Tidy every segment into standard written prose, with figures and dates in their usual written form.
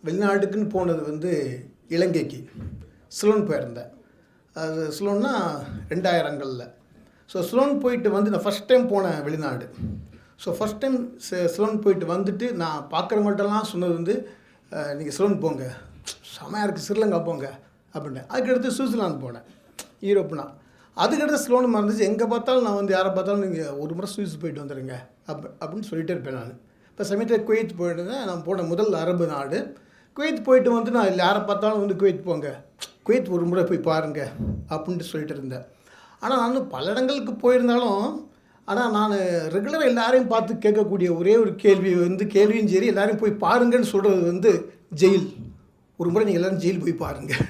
வெளிநாட்டுக்குன்னு போனது வந்து இலங்கைக்கு சிலோன் போயிருந்தேன். அது சிலோன்னா 2000களில். ஸோ சிலோன் போயிட்டு வந்து நான் ஃபஸ்ட் டைம் போனேன் வெளிநாடு. ஸோ ஃபஸ்ட் டைம் சிலோன் போயிட்டு வந்துட்டு நான் பார்க்குறவங்கள்ட்டலாம் சொன்னது வந்து நீங்கள் சிலோன் போங்க, செமையாக இருக்குது, ஸ்ரீலங்கா போங்க அப்படின்னேன். அதுக்கடுத்து சுவிட்சர்லாந்து போனேன், யூரோப்னா. அதுக்கடுத்து சிலோன் மறந்துச்சு. எங்கே பார்த்தாலும் நான் வந்து யாரை பார்த்தாலும் நீங்கள் ஒரு முறை சுவிஸ் போயிட்டு வந்துடுங்க அப்படின்னு சொல்லிகிட்டே இருப்பேன் நான். இப்போ சமயத்தில் குவைத் போயிட்டுருந்தேன். நான் போன முதல் அரபு நாடு குவைத். போயிட்டு வந்து நான் இல்லை யாரை பார்த்தாலும் வந்து குவைத் போங்க, குவைத் ஒரு முறை போய் பாருங்கள் அப்படின்ட்டு சொல்லிட்டு இருந்தேன். ஆனால் நான் பல இடங்களுக்கு போயிருந்தாலும், ஆனால் நான் ரெகுலராக எல்லாரையும் பார்த்து கேட்கக்கூடிய ஒரே ஒரு கேள்வி வந்து, கேள்வியும் சரி எல்லோரையும் போய் பாருங்கன்னு சொல்கிறது வந்து ஜெயில். ஒரு முறை நீங்கள் எல்லோரும் ஜெயில் போய் பாருங்கள்.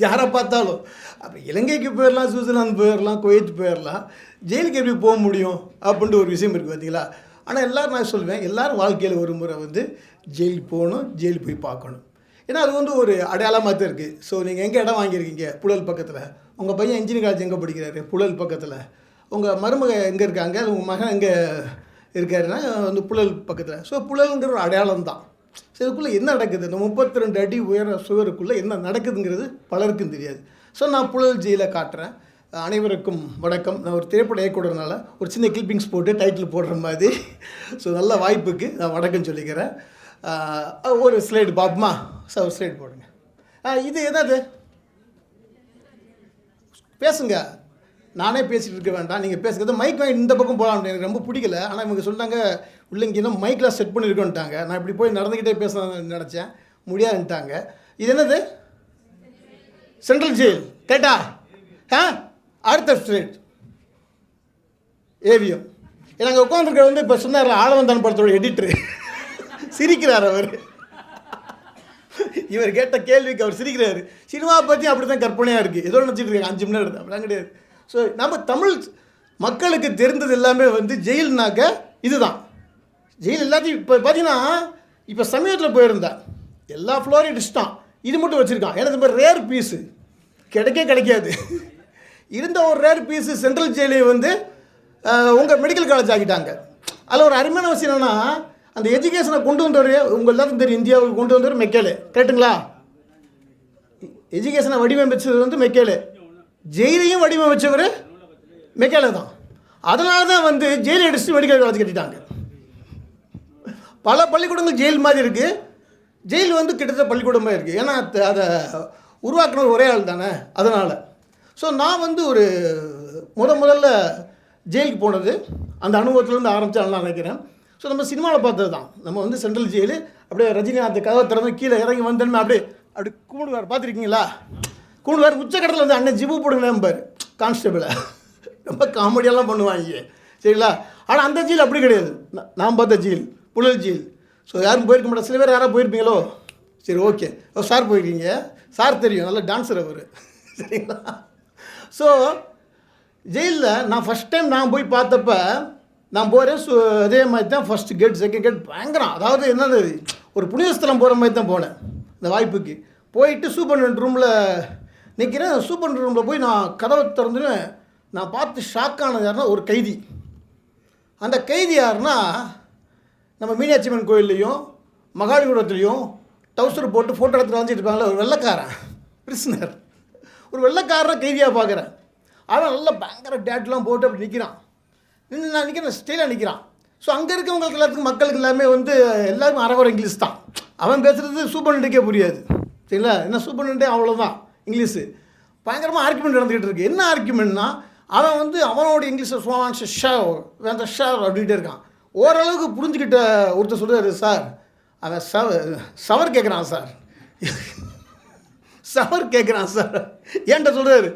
யாரை பார்த்தாலும் அப்போ இலங்கைக்கு போயிடலாம், சுவிட்சர்லாந்து போயிடலாம், குவைத் போயிடலாம், ஜெயிலுக்கு எப்படி போக முடியும் அப்படின்ட்டு ஒரு விஷயம் இருக்குது பார்த்தீங்களா. ஆனால் எல்லோரும் நான் சொல்லுவேன், எல்லோரும் வாழ்க்கையில் ஒரு முறை வந்து ஜெயில் போகணும், ஜெயில் போய் பார்க்கணும். ஏன்னா அது வந்து ஒரு அடையாளமாக தான் இருக்குது. ஸோ நீங்கள் எங்கே இடம் வாங்கியிருக்கீங்க? புழல் பக்கத்தில். உங்கள் பையன் இன்ஜினியரிங் காலேஜ் எங்கே படிக்கிறாரு? புழல் பக்கத்தில். உங்கள் மருமக எங்கே இருக்காங்க? உங்கள் மகன் எங்கே இருக்காருன்னா வந்து புழல் பக்கத்தில். ஸோ புழலுங்கிற ஒரு அடையாளம் தான். ஸோ இதுக்குள்ளே என்ன நடக்குது, இந்த 32 அடி உயர சுவருக்குள்ளே என்ன நடக்குதுங்கிறது பலருக்கும் தெரியாது. ஸோ நான் புழல் ஜெயிலை காட்டுறேன். அனைவருக்கும் வணக்கம். நான் ஒரு திரைப்பட இயக்குனர்னால ஒரு சின்ன கிளிப்பிங்ஸ் போட்டு டைட்டில் போடுற மாதிரி. ஸோ நல்ல வாய்ப்புக்கு நான் வணக்கம் சொல்லிக்கிறேன். ஒரு ஸ்லைடு பாப்புமா சார், ஒரு ஸ்லைடு போடுங்க. இது எதாவது பேசுங்க, நானே பேசிகிட்டு இருக்க வேண்டாம், நீங்கள் பேசுகிறது. மைக் வாங்கி இந்த பக்கம் போகலாம், எனக்கு ரொம்ப பிடிக்கல. ஆனால் இவங்க சொன்னாங்க உள்ள இங்கே இன்னும் மைக்கில் செட் பண்ணியிருக்கோன்ட்டாங்க. நான் இப்படி போய் நடந்துக்கிட்டே பேச நினச்சேன், முடியாதுன்ட்டாங்க. இது என்னது? சென்ட்ரல் ஜெயில் கேட்டா? அடுத்த ஸ்ட்ரீட் ஏவிஎம். நாங்கள் உட்காந்துருக்க வந்து இப்போ சொன்னார் ஆளவந்தான் படத்தோட எடிட்டரு. சிரிக்கிறார் அவர். இவர் கேட்ட கேள்விக்கு அவர் சிரிக்கிறார். சினிமாவை பற்றி அப்படி தான் கற்பனையாக இருக்குது. ஏதோ நினச்சிட்டு இருக்காங்க 5 மணி நேரம் எடுத்து, அப்படிலாம் கிடையாது. ஸோ நம்ம தமிழ் மக்களுக்கு தெரிந்தது எல்லாமே வந்து ஜெயில்னாக்க இதுதான். ஜெயில் எல்லாத்தையும் இப்போ பார்த்தீங்கன்னா, இப்போ சமயத்தில் போயிருந்தேன், எல்லா ஃப்ளோரையும் அடிச்சிட்டான், இது மட்டும் வச்சுருக்கான். ஏன்னா இந்த மாதிரி ரேர் பீஸு கிடைக்காது. இருந்த ஒரு ரேர் பீஸு சென்ட்ரல் ஜெயிலை வந்து உங்கள் மெடிக்கல் காலேஜ் ஆக்கிட்டாங்க. அதில் ஒரு அருமையான விஷயம் என்னென்னா, அந்த எஜுகேஷனை கொண்டு வந்தவர் உங்கள் எல்லாத்துக்கும் தெரியும், இந்தியாவுக்கு கொண்டு வந்தவர் மெக்கேலே. கரெக்டுங்களா? எஜுகேஷனை வடிவமைச்சது வந்து மெக்கேலே, ஜெயிலையும் வடிவமைச்சவர் மெக்கேலே தான். அதனால தான் வந்து ஜெயில் அடிச்சு மெடிக்கல் காலேஜ் கட்டிட்டாங்க. பல பள்ளிக்கூடங்கள் ஜெயில் மாதிரி இருக்குது, ஜெயில் வந்து கிட்டத்தட்ட பள்ளிக்கூடமாக இருக்குது. ஏன்னா அதை உருவாக்குனது ஒரே ஆள் தானே, அதனால். ஸோ நான் வந்து ஒரு முதல்ல ஜெயிலுக்கு போனது அந்த அனுபவத்துலேருந்து ஆரம்பித்தாலும் நான் நினைக்கிறேன். ஸோ நம்ம சினிமாவில் பார்த்தது தான். நம்ம வந்து சென்ட்ரல் ஜெயிலு அப்படியே ரஜினிகாந்த் கதவை திறந்து கீழே இறங்கி வந்தோன்னு அப்படி கூடுவார், பார்த்துருக்கீங்களா? கூடுவார் உச்சக்கட்டத்தில் வந்து அண்ணன் ஜிபு போடுங்க நம்பர் கான்ஸ்டபிளை, ரொம்ப காமெடியெல்லாம் பண்ணுவாங்க, சரிங்களா? ஆனால் அந்த ஜெயில் அப்படி கிடையாது. நான் பார்த்த ஜெயில் புழல் ஜெயில். ஸோ யாரும் போயிருக்க மாட்டேன். சில பேர் யாராவது போயிருப்பீங்களோ? சரி, ஓகே. சார் போயிருக்கீங்க, சார் தெரியும், நல்ல டான்ஸர் அவர், சரிங்களா? ஸோ ஜெயிலில் நான் ஃபஸ்ட் டைம் நான் போய் பார்த்தப்ப நான் போகிறேன். ஸோ அதே மாதிரி தான் ஃபஸ்ட்டு கேட் செகண்ட் கேட் பயங்கரம். அதாவது என்னது, ஒரு புனிதஸ்தலம் போகிற மாதிரி தான் போனேன். இந்த வாய்ப்புக்கு போயிட்டு சூப்பர்டென்ட் ரூமில் நிற்கிறேன். சூப்பர்டென்ட் ரூமில் போய் நான் கதவை திறந்துன்னு நான் பார்த்து ஷாக்கானது யாருன்னா ஒரு கைதி. அந்த கைதி யாருன்னா, நம்ம மீனாட்சியம்மன் கோயில்லையும் மகாலிபுரத்துலேயும் டவுசர் போட்டு ஃபோட்டோ எடுத்துகிட்டு வந்துட்டு இருப்பாங்களே, ஒரு வெள்ளைக்காரன் பிரிஸ்னர், ஒரு வெள்ளைக்காரனை கைதியாக பார்க்குறேன். அவன் நல்லா பயங்கர டேட்லாம் போட்டு அப்படி நிற்கிறான். நான் நிற்கிறேன், ஸ்டைலாக நிற்கிறான். ஸோ அங்கே இருக்கவங்களுக்கு எல்லாத்துக்கும் மக்களுக்கு எல்லாமே வந்து எல்லாருமே அரைக்குறை இங்கிலீஷ் தான். அவன் பேசுகிறது சூப்பர்டென்ட்டுக்கே புரியாது, சரிங்களா? என்ன சூப்பர்டென்ட்டே அவ்வளோதான் இங்கிலீஷு. பயங்கரமாக ஆர்குமெண்ட் நடந்துக்கிட்டு இருக்குது. என்ன ஆர்குமெண்ட்னா, அவன் வந்து அவனோட இங்கிலீஷை ஸ்வான்ஸ் ஷவ் வேந்த ஷவ் அப்படின்ட்டு இருக்கான். ஓரளவுக்கு புரிஞ்சுக்கிட்ட ஒருத்தர் சொல்கிறாரு, சார் அவன் சவர் கேட்குறான் சார், சவர் கேட்குறான் சார். ஏன்ட்ட சொல்கிறாரு,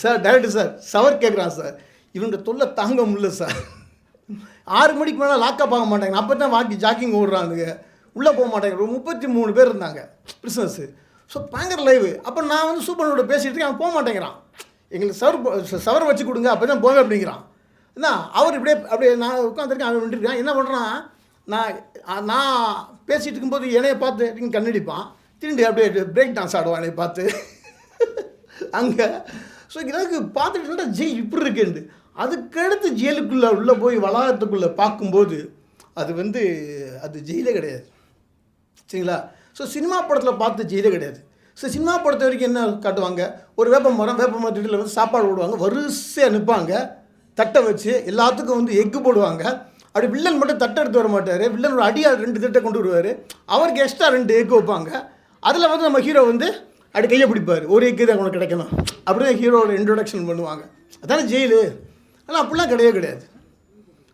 சார் டைரக்டர் சார் சவர் கேட்குறான் சார். இவங்க தொல்லை தாங்க முடியல சார். 6 மணிக்கு மேலே லாக்கப் ஆக மாட்டாங்க. அப்போ தான் ஜாக்கிங் ஓடுறானுங்க, உள்ளே போக மாட்டாங்க. ஒரு 33 பேர் இருந்தாங்க பிரிசனர்ஸு. ஸோ பயங்கர லைவு. அப்போ நான் வந்து சூப்பர்னோட பேசிகிட்டு இருக்கேன், அவன் போக மாட்டேங்கிறான். எங்களுக்கு சவர் வச்சு கொடுங்க, அப்போ தான் போவேன் அப்படிங்கிறான். என்ன அவர் அப்படியே நான் உட்காந்துருக்கேன், அவன் விட்டுருக்கான். என்ன பண்ணுறான், நான் பேசிகிட்டு இருக்கும்போது என்னையை பார்த்து கண்ணடிப்பான், திரும்பி அப்படியே பிரேக் டான்ஸ் ஆடுவான் என்னை பார்த்து அங்கே. ஸோ எனக்கு பார்த்துட்டு ஜெயில் இப்படி இருக்குண்டு. அதுக்கடுத்து ஜெயிலுக்குள்ளே உள்ளே போய் வளாகத்துக்குள்ளே பார்க்கும்போது அது ஜெயிலே கிடையாது. சரிங்களா? ஸோ சினிமா படத்தில் பார்த்து ஜெயிலே கிடையாது. ஸோ சினிமா படத்தை வரைக்கும் என்ன காட்டுவாங்க, ஒரு வேப்ப மரத்தில் வந்து சாப்பாடு போடுவாங்க, வரிசையாக நிற்பாங்க, தட்டை வச்சு எல்லாத்துக்கும் வந்து எக்கு போடுவாங்க. அப்படி வில்லன் மட்டும் தட்டை எடுத்து வர மாட்டார், வில்லன் ஒரு அடியாக 2 தட்டை கொண்டு வருவார், அவருக்கு எக்ஸ்ட்ரா 2 எக்கு வைப்பாங்க. அதில் வந்து நம்ம ஹீரோ வந்து அப்படி கையை பிடிப்பார், ஒரு எக்கு தான் உனக்கு கிடைக்கணும், அப்படியே ஹீரோட இன்ட்ரொடக்ஷன் பண்ணுவாங்க. அதான ஜெயிலு. ஆனால் அப்படிலாம் கிடையவே கிடையாது.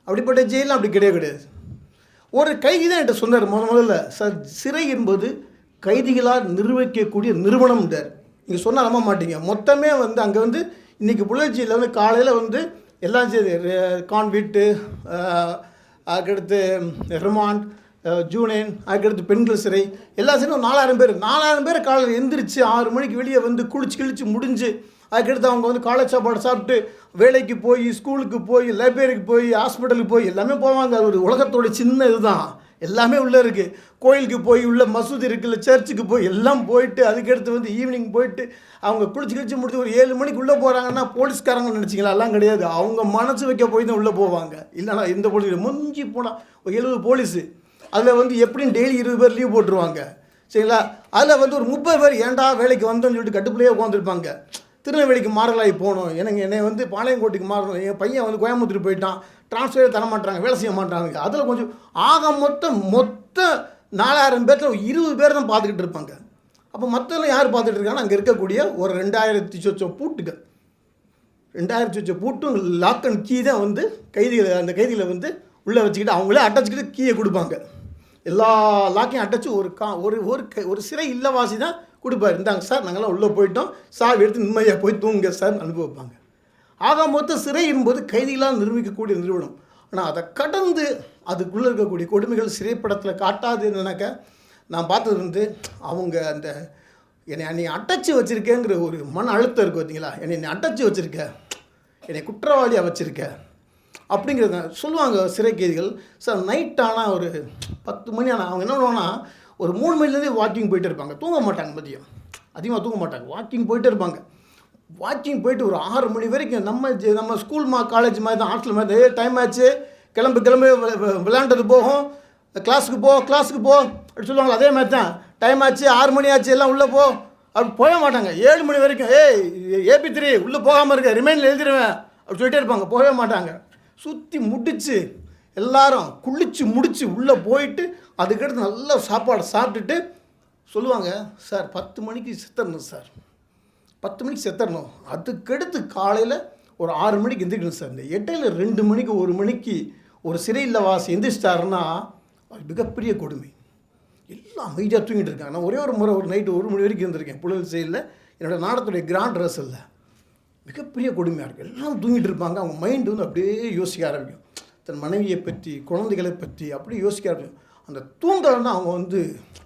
அப்படிப்பட்ட ஜெயிலாம் அப்படி கிடையவே கிடையாது. ஒரு கைதி தான் என்கிட்ட சொன்னார் முதல்ல, சார் சிறை என்பது கைதிகளால் நிர்வகிக்கக்கூடிய நிறுவனம்ன்றார். நீங்கள் சொன்னால் நம்ப மாட்டீங்க. மொத்தமே வந்து அங்கே வந்து இன்றைக்கி புலர்ச்சியில் வந்து காலையில் வந்து எல்லாம் செய்யுது, கான்விட்டு, அதுக்கடுத்து ரிமாண்ட், ஜூனியன், அதுக்கடுத்து பெண்கள் சிறை, எல்லா சிறையும் 4000 பேர் காலையில் எந்திரிச்சு 6 மணிக்கு வெளியே வந்து கிழிச்சு முடிஞ்சு, அதுக்கடுத்து அவங்க வந்து காலேஜ் சாப்பாடு சாப்பிட்டு வேலைக்கு போய், ஸ்கூலுக்கு போய், லைப்ரரிக்கு போய், ஹாஸ்பிட்டலுக்கு போய் எல்லாமே போவாங்க. அது ஒரு உலகத்தோட சின்ன இதுதான், எல்லாமே உள்ளே இருக்குது. கோயிலுக்கு போய், உள்ள மசூதி இருக்குல்ல, சர்ச்சுக்கு போய் எல்லாம் போயிட்டு, அதுக்கடுத்து வந்து ஈவினிங் போயிட்டு அவங்க கிழிச்சு முடிச்சு ஒரு 7 மணிக்கு உள்ளே போகிறாங்கன்னா போலீஸ்காரங்க நினச்சிங்களா? எல்லாம் கிடையாது. அவங்க மனசு வைக்க போய் தான் உள்ளே போவாங்க. இல்லைனா எந்த போலீஸ் முஞ்சி போனால் ஒரு 70 போலீஸு, அதில் வந்து எப்படியும் டெய்லி 20 பேர் லீவ் போட்டுருவாங்க. சரிங்களா? அதில் வந்து ஒரு 30 பேர் ஏன்டா வேலைக்கு வந்தோன்னு சொல்லிட்டு கட்டுப்பிள்ளையே உட்காந்துருப்பாங்க. திருநெல்வேலிக்கு மாறலாகி போகணும், என்னை வந்து பாளையங்கோட்டைக்கு மாறணும், என் பையன் வந்து கோயம்புத்தூர் போயிட்டான், ட்ரான்ஸ்ஃபரே தர மாட்டாங்க, வேலை செய்ய மாட்டாங்க. அதில் கொஞ்சம் மொத்த 4000 பேர்த்தில் 20 பேர் தான் பார்த்துக்கிட்டு இருப்பாங்க. அப்போ மற்றெல்லாம் யார் பார்த்துட்டு இருக்காங்கன்னா அங்கே இருக்கக்கூடிய ஒரு 2000 சொச்ச பூட்டுகள், 2000 சொச்ச பூட்டும் லாக் அண்ட் கீ தான் வந்து அந்த கைதிகளை வந்து உள்ளே வச்சுக்கிட்டு அவங்களே அடைச்சிக்கிட்டு கீயை கொடுப்பாங்க. எல்லா லாக்கையும் அடைச்சி ஒரு சிறை இல்லவாசி தான் கொடுப்பார். இருந்தாங்க சார், நாங்கள்லாம் உள்ளே போயிட்டோம், சாவி எடுத்து நிம்மதியாக போய் தூங்குங்க சார் அனுப்பி வைப்பாங்க. ஆக மொத்த சிறை என்பது கைதிகளால் நிர்வகிக்கக்கூடிய நிறுவனம். ஆனால் அதை கடந்து அதுக்குள்ளே இருக்கக்கூடிய கொடுமைகள் சிறைப்படத்தில் காட்டாது. என்னன்னாக்க நான் பார்த்தது வந்து அவங்க அந்த என்னை அடைச்சி வச்சுருக்கேங்கிற ஒரு மன அழுத்தம் இருக்குது பார்த்தீங்களா, என்னை அடைச்சி வச்சுருக்க, என்னை குற்றவாளியாக வச்சுருக்க அப்படிங்கிறத சொல்லுவாங்க சிறை கைதிகள். சார் நைட் ஆனால் ஒரு 10 மணி ஆனால் அவங்க என்ன பண்ணுவாங்கன்னா ஒரு 3 மணிலேருந்தே வாக்கிங் போயிட்டு இருப்பாங்க, தூங்க மாட்டாங்க, மதியம் அதிகமாக தூங்க மாட்டாங்க, வாக்கிங் போயிட்டு இருப்பாங்க. வாக்கிங் போயிட்டு ஒரு 6 மணி வரைக்கும் நம்ம ஸ்கூல் காலேஜ் மாதிரி தான், ஹாஸ்டல் மாதிரி டைம் ஆச்சு கிளம்பு விளையாண்டது போகும், கிளாஸுக்கு போ அப்படி சொல்லுவாங்க. அதே மாதிரி தான் டைம் ஆச்சு 6 மணி ஆச்சு எல்லாம் உள்ளே போ அப்படி போக மாட்டாங்க. 7 மணி வரைக்கும் AP3 உள்ளே போகாமல் இருக்க, ரிமைண்டில் எழுதிடுவேன் அப்படி சொல்லிட்டே இருப்பாங்க, போகவே மாட்டாங்க. சுற்றி முடிச்சு எல்லாரும் குளிச்சு முடித்து உள்ளே போயிட்டு அதுக்கடுத்து நல்ல சாப்பாடு சாப்பிட்டுட்டு சொல்லுவாங்க, சார் 10 மணிக்கு செத்துடணும் சார், 10 மணிக்கு செத்துடணும், அதுக்கடுத்து காலையில் ஒரு 6 மணிக்கு எந்திரிக்கணும் சார். இந்த இடையில 2 மணிக்கு 1 மணிக்கு ஒரு சிறை இல்லவாசி எந்திரிச்சிட்டாருன்னா அது மிகப்பெரிய கொடுமை. எல்லாம் அமைதியாக தூங்கிட்டு இருக்காங்க. நான் ஒரே ஒரு முறை ஒரு நைட்டு 1 மணி வரைக்கும் இருந்திருக்கேன் புழல் செயலில், என்னோடய நாடகத்துடைய கிராண்ட் ரிஹர்சலில். மிகப்பெரிய கொடுமையாக இருக்குது. எல்லாம் தூங்கிட்டு இருப்பாங்க, அவங்க மைண்டு வந்து அப்படியே யோசிக்க ஆரம்பிக்கும், தன் மனைவியை பற்றி, குழந்தைகளை பற்றி அப்படியே யோசிக்க ஆரம்பிக்கும். அந்த தூங்குறதுனா அவங்க வந்து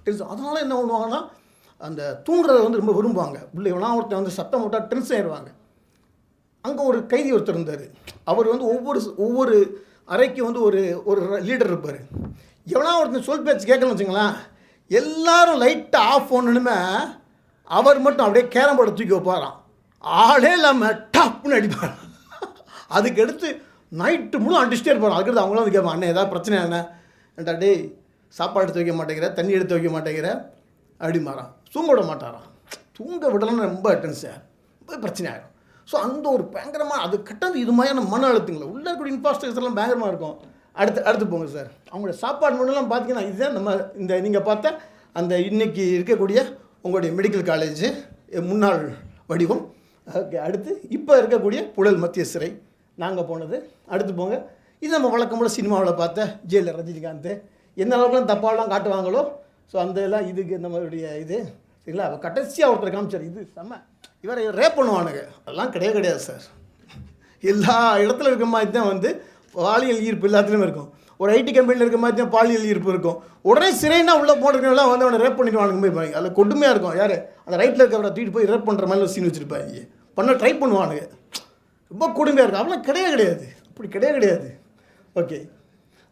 டென்ஷன். அதனால என்ன பண்ணுவாங்கன்னா அந்த தூங்குறத வந்து ரொம்ப விரும்புவாங்க. உள்ளே எவனா ஒருத்தர் வந்து சத்தம் போட்டால் டென்ஷன் ஆயிடுவாங்க. அங்கே ஒரு கைதி ஒருத்தர் இருந்தார். அவர் வந்து ஒவ்வொரு அறைக்கும் வந்து ஒரு லீடர் இருப்பார். எவனா ஒருத்தர் சொல் பேச்சு கேட்கணும்னு வச்சுங்களேன், எல்லாரும் லைட்டை ஆஃப் பண்ணணுமே, அவர் மட்டும் அப்படியே கேரம் போர்டை தூக்கி வைப்பாராம், ஆளே இல்லாமல் டப்புன்னு அடிப்பார். அதுக்கடுத்து நைட்டு முழு அடிச்சுட்டே இருப்பார். அதுக்கடுத்து அவங்களும் வந்து கேட்பாங்க, அண்ணன் ஏதாவது பிரச்சனை என்ன டே, சாப்பாடு எடுத்து வைக்க மாட்டேங்கிற, தண்ணி எடுத்து வைக்க மாட்டேங்கிற அப்படிமாறான். தூங்க விட மாட்டாரான். தூங்க விடலன்னு ரொம்ப டென்ஷன், ரொம்ப பிரச்சனை ஆகிடும். ஸோ அந்த ஒரு பயங்கரமாக அது கட்டது இது மாதிரியான மன அழுத்தங்களை உள்ளே இருக்கக்கூடிய இன்ஃப்ராஸ்ட்ரக்சர்லாம் பயங்கரமாக இருக்கும். அடுத்து போங்க சார், அவங்களுடைய சாப்பாடு முன்னெல்லாம் பார்த்தீங்கன்னா இதுதான் நம்ம இந்த நீங்கள் பார்த்த அந்த இன்றைக்கி இருக்கக்கூடிய உங்களுடைய மெடிக்கல் காலேஜு முன்னாள் வடிவம். ஓகே, அடுத்து இப்போ இருக்கக்கூடிய புழல் மத்திய சிறை நாங்கள் போனது. அடுத்து போங்க, இது நம்ம வழக்கம் போல் சினிமாவில் பார்த்த ஜெயிலர் ரஜினிகாந்த் எந்த அளவுக்குலாம் தப்பாலாம் காட்டுவாங்களோ, ஸோ அந்த எல்லாம் இதுக்கு நம்மளுடைய இது சரிங்களா. அவள் கடைசியாக ஒருத்தர் காமிச்சார், இது செம்ம, இவரை ரேப் பண்ணுவானுங்க, அதெல்லாம் கிடையாது சார். எல்லா இடத்துல இருக்கிற மாதிரி தான் வந்து பாலியல் ஈர்ப்பு எல்லாத்துலேயுமே இருக்கும். ஒரு ஐடி கம்பெனியில் இருக்கிற மாதிரி தான் பாலியல் ஈர்ப்பு இருக்கும். உடனே சிறைனா உள்ளே போடுறவங்களாம் வந்து அவனை ரேப் பண்ணிடுவானுங்க போய். அதில் கொடுமையாக இருக்கும். யார் அந்த ரைட்டில் இருக்கிறவரை தூக்கிட்டு போய் ரேப் பண்ணுற மாதிரி ஒரு சீன் வச்சுருப்பாங்க, பண்ண ட்ரை பண்ணுவானுங்க, ரொம்ப கொடுமையாக இருக்கும். அவெல்லாம் கிடையாது, அப்படி கிடையாது. ஓகே,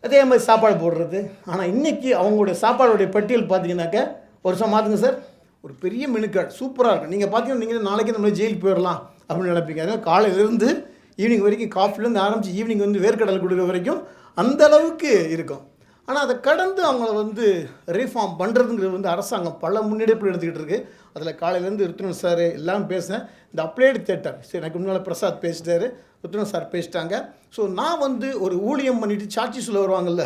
அதே மாதிரி சாப்பாடு போடுறது. ஆனால் இன்றைக்கி அவங்களுடைய சாப்பாடுடைய பட்டியல் பார்த்தீங்கன்னாக்க ஒரு வருஷம் மாற்றுங்க சார், ஒரு பெரிய மெனு கார்டு சூப்பராக இருக்கும். நீங்கள் பார்த்தீங்கன்னா நீங்கள் நாளைக்கு நம்ம ஜெயிலுக்கு போயிடலாம் அப்படின்னு நினைப்பீங்க. அதனால் காலையிலேருந்து ஈவினிங் வரைக்கும் காஃபிலேருந்து ஆரம்பித்து ஈவினிங் வந்து வேர்க்கடலை கொடுக்குற வரைக்கும் அந்த அளவுக்கு இருக்கும். ஆனால் அதை கடந்து அவங்கள வந்து ரீஃபார்ம் பண்ணுறதுங்கிறது வந்து அரசாங்கம் பல முன்னெடுப்பு எடுத்துக்கிட்டு இருக்குது. அதில் காலையிலேருந்து ருத்ரன் சார் எல்லாம் பேசினேன். இந்த அப்ளைடு தியேட்டர் சரி எனக்கு முன்னால் பிரசாத் பேசிட்டாரு, ருத்ரன் சார் பேசிட்டாங்க. ஸோ நான் வந்து ஒரு ஊழியம் பண்ணிவிட்டு சாட்சி சொல்ல வருவாங்கள்ல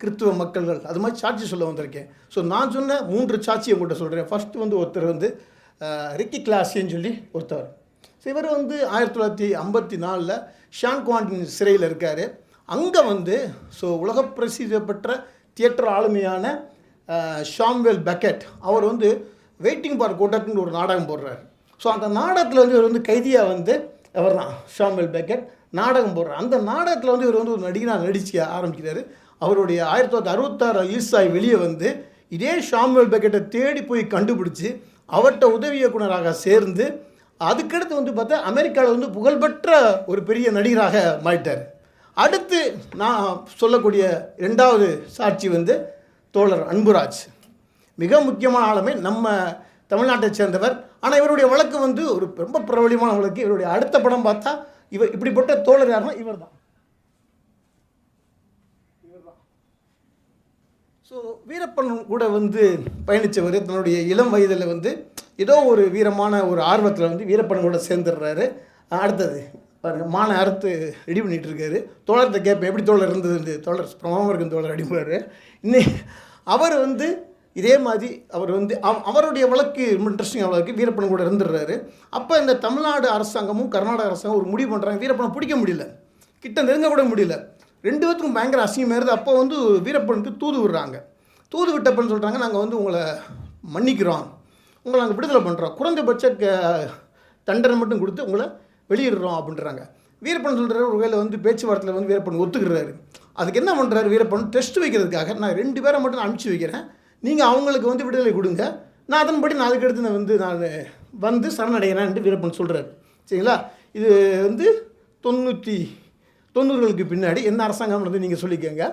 கிறிஸ்துவ மக்கள்கள், அது மாதிரி சாட்சி சொல்ல வந்திருக்கேன். ஸோ நான் சொன்ன 3 சாட்சியை உங்கள்கிட்ட சொல்கிறேன். ஃபஸ்ட்டு வந்து ஒருத்தர் வந்து ரிக்கி கிளாஸின்னு சொல்லி ஒருத்தவர். ஸோ இவர் வந்து 1954 ஷான்குவாண்டின் சிறையில் இருக்கார். அங்கே வந்து ஸோ உலக பிரசித்தி பெற்ற தியேட்டர் ஆளுமையான ஷாம்வெல் பெக்கெட் அவர் வந்து வெயிட்டிங் ஃபார் கோடக்னு ஒரு நாடகம் போடுறார். ஸோ அந்த நாடகத்தில் வந்து இவர் வந்து கைதியாக வந்து அவர் தான் ஷாம்வெல் பெக்கெட் நாடகம் போடுறார். அந்த நாடகத்தில் வந்து இவர் வந்து ஒரு நடிகனாக நடிக்க ஆரம்பிக்கிறார். அவருடைய 1966 ரிலீஸ் ஆகி வெளியே வந்து இதே ஷாம்வெல் பெக்கெட்டை தேடி போய் கண்டுபிடிச்சி அவர்கிட்ட உதவி இயக்குனராக சேர்ந்து அதுக்கடுத்து வந்து பார்த்தா அமெரிக்காவில் வந்து புகழ்பெற்ற ஒரு பெரிய நடிகராக மாறிட்டார். அடுத்து நான் சொல்லக்கூடிய 2வது சாட்சி வந்து தோழர் அன்புராஜ். மிக முக்கியமான ஆளுமை, நம்ம தமிழ்நாட்டை சேர்ந்தவர். ஆனால் இவருடைய வழக்கு வந்து ஒரு ரொம்ப பிரபலியமான வழக்கு. இவருடைய அடுத்த படம் பார்த்தா இவர் இப்படிப்பட்ட தோழர் யாருன்னா இவர் தான். ஸோ வீரப்பன் கூட வந்து பயணித்தவர் தன்னுடைய இளம் வயதில் வந்து ஏதோ ஒரு வீரமான ஒரு ஆர்வத்தில் வந்து வீரப்பன் கூட சேர்ந்துடுறாரு. அடுத்தது பாருங்க, மான அறுத்து ரெடி பண்ணிகிட்டு இருக்காரு. தோழர்கிட்ட கேட்பேன் எப்படி தோழர் இருந்தது, தோழர் பிரமாதமாக இருக்கும் தோழர் அடிப்பார். இன்னும் அவர் வந்து இதே மாதிரி அவர் வந்து அவருடைய வழக்கு இன்ட்ரெஸ்டிங் வழக்கு வீரப்பன் கூட இருந்துடுறாரு. அப்போ இந்த தமிழ்நாடு அரசாங்கமும் கர்நாடக அரசாங்கம் ஒரு முடிவு பண்ணுறாங்க, வீரப்பனை பிடிக்க முடியல, கிட்ட நெருங்க கூட முடியல, 2 பேத்துக்கும் பயங்கர அசிங்கமாக இருக்குது. அப்போ வந்து வீரப்பனுக்கு தூது விடுறாங்க. தூது விட்டப்பன்னு சொல்கிறாங்க, நாங்கள் வந்து உங்களை மன்னிக்கிறோம், உங்களை நாங்கள் விடுதலை பண்ணுறோம், குறைந்தபட்ச தண்டனை மட்டும் கொடுத்து உங்களை வெளியிடுறோம் அப்படின்றாங்க. வீரப்பன் சொல்கிறாரு ஒரு வேளை வந்து பேச்சுவார்த்தையில் வந்து வீரப்பன் ஒத்துக்கிறாரு. அதுக்கு என்ன பண்ணுறாரு வீரப்பன், டெஸ்ட் வைக்கிறதுக்காக நான் 2 பேரை மட்டும் நான் அனுப்பிச்சி வைக்கிறேன், நீங்கள் அவங்களுக்கு வந்து விடுதலை கொடுங்க, நான் அதன்படி நான் அதுக்கடுத்து நான் வந்து சரணடைகிறேன்ட்டு வீரப்பன் சொல்கிறாரு. சரிங்களா, இது வந்து 90களுக்கு பின்னாடி என்ன அரசாங்கம் வந்து நீங்கள் சொல்லிக்கோங்க.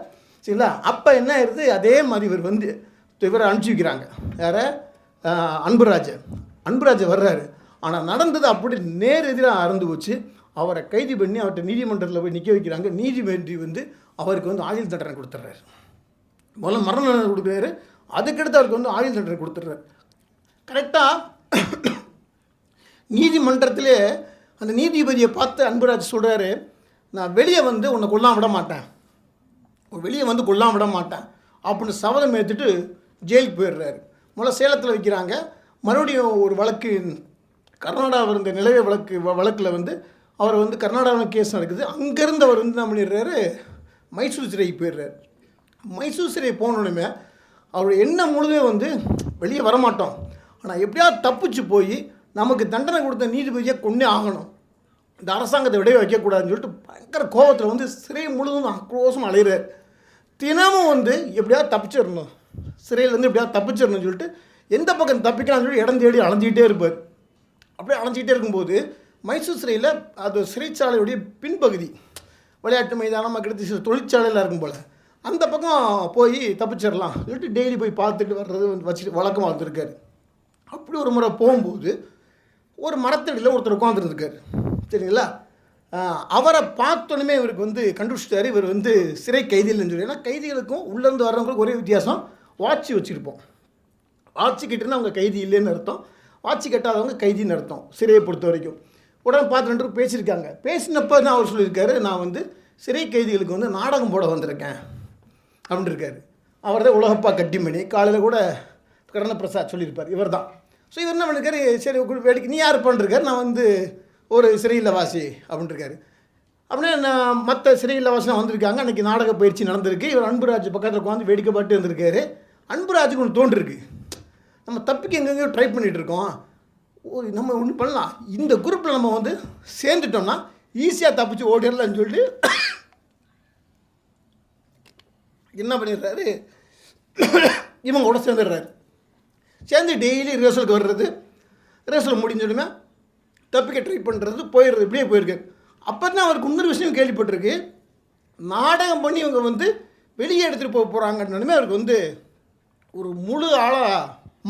சரிங்களா, அப்போ என்ன ஆயிடுது, அதே மாதிரி இவர் வந்து இவரை அனுப்பிச்சி வைக்கிறாங்க. யாரை, அன்புராஜை வர்றாரு. ஆனால் நடந்தது அப்படி நேர் எதிராக அறந்து போச்சு. அவரை கைது பண்ணி அவர்கிட்ட நீதிமன்றத்தில் போய் நிற்க வைக்கிறாங்க. நீதிமன்றி வந்து அவருக்கு வந்து ஆயுள் தண்டனை கொடுத்துட்றாரு. முதல்ல மரண தண்டனை கொடுக்குறாரு, அதுக்கடுத்து அவருக்கு வந்து ஆயுள் தண்டனை கொடுத்துட்றாரு. கரெக்டாக நீதிமன்றத்திலே அந்த நீதிபதியை பார்த்து அன்புராஜ் சொல்கிறாரு, நான் வெளியே வந்து உன்னை கொல்லாம விட மாட்டேன், வெளியே வந்து கொல்லாம விட மாட்டேன் அப்படின்னு சபதம் ஏற்றுட்டு ஜெயிலுக்கு போயிடுறாரு. முதல்ல சேலத்தில் வைக்கிறாங்க. மறுபடியும் ஒரு வழக்கு கர்நாடகாவில் இருந்த நிலவே வழக்கில் வந்து அவர் வந்து கர்நாடகாவில் கேஸ் நடக்குது. அங்கேருந்து அவர் வந்து என்ன பண்ணிடுறாரு, மைசூர் சிறைக்கு போயிடுறாரு. மைசூர் சிறை போனோடனே அவருடைய எண்ணம் முழுவே வந்து வெளியே வரமாட்டோம், ஆனால் எப்படியாவது தப்பிச்சு போய் நமக்கு தண்டனை கொடுத்த நீதிபதியை கொண்டே ஆகணும், இந்த அரசாங்கத்தை விடவே வைக்கக்கூடாதுன்னு சொல்லிட்டு பயங்கர கோபத்தில் வந்து சிறை முழுதும் ஆக்ரோஷம் அலைகிறார். தினமும் வந்து எப்படியாவது தப்பிச்சிடணும், சிறையிலேருந்து எப்படியாவது தப்பிச்சிடணும்னு சொல்லிட்டு எந்த பக்கம் தப்பிக்கலாம்னு சொல்லி இடம் தேடி அலைஞ்சிக்கிட்டே இருப்பார். அப்படியே அலைஞ்சிக்கிட்டே இருக்கும்போது மைசூர் சிறையில் அது சிறைச்சாலையுடைய பின்பகுதி விளையாட்டு மைதானம் கிடச்சி தொழிற்சாலையில் இருக்கும் போல், அந்த பக்கம் போய் தப்பிச்சிடலாம் சொல்லிட்டு டெய்லி போய் பார்த்துட்டு வர்றது வந்து வச்சுட்டு வழக்கமாக வந்துருக்காரு. அப்படி ஒரு முறை போகும்போது ஒரு மரத்தடியில் ஒருத்தர் உட்காந்துருந்துருக்கார். சரிங்களா, அவரை பார்த்தோன்னே இவருக்கு வந்து கண்டுபிடிச்சிட்டாரு, இவர் வந்து சிறை கைதியில்னு சொல்லி. ஏன்னா கைதிகளுக்கும் உள்ளேருந்து வர்றவங்களுக்கு ஒரே வித்தியாசம், வாட்சி வச்சுருப்போம். வாட்சி கட்டினா அவங்க கைதி இல்லைன்னு அர்த்தம், வாட்சி கட்டாதவங்க கைதின்னு அர்த்தம் சிறையை பொறுத்த வரைக்கும். உடனே பார்த்து 2 பேரும் பேசியிருக்காங்க. பேசினப்போ தான் அவர் சொல்லியிருக்காரு, நான் வந்து சிறை கைதிகளுக்கு வந்து நாடகம் போட வந்திருக்கேன் அப்படின்னு இருக்காரு. அவர் தான் உலகப்பா கட்டிமணி, காலையில் கூட கரண பிரசாத் சொல்லியிருப்பார், இவர் தான். ஸோ இவர் என்ன பண்ணியிருக்காரு, சரி வேடிக்கை நீ யார் பண்ணிருக்காரு, நான் வந்து ஒரு சிறையில் வாசி அப்படின்ட்டுருக்காரு. அப்படின்னா நான் மற்ற சிறையில் வாசிலாம் வந்திருக்காங்க, அன்றைக்கி நாடக பயிற்சி நடந்திருக்கு. இவர் அன்புராஜ் பக்கத்தில் உட்காந்து வேடிக்கை பார்த்து வந்திருக்காரு. அன்புராஜுக்கு ஒன்று தோன்றிருக்கு, நம்ம தப்பிக்க எங்கெங்கேயோ ட்ரை பண்ணிகிட்டு இருக்கோம், நம்ம ஒன்று பண்ணலாம், இந்த குரூப்பில் நம்ம வந்து சேர்ந்துட்டோம்னா ஈஸியாக தப்பிச்சு ஓடிடலான்னு சொல்லிட்டு என்ன பண்ணிடுறாரு, இவங்க கூட சேர்ந்துடுறாரு. சேர்ந்து டெய்லி ரிஹர்சலுக்கு வர்றது, ரிஹர்சல் முடிஞ்சோடனே தப்பிக்க ட்ரை பண்ணுறது, போயிடுறது, இப்படியே போயிருக்காரு. அப்போ தான் அவருக்கு இன்னொரு விஷயம் கேள்விப்பட்டிருக்கு, நாடகம் பண்ணி இவங்க வந்து வெளியே எடுத்துகிட்டு போக போகிறாங்கன்னு அவருக்கு வந்து ஒரு முழு ஆளாக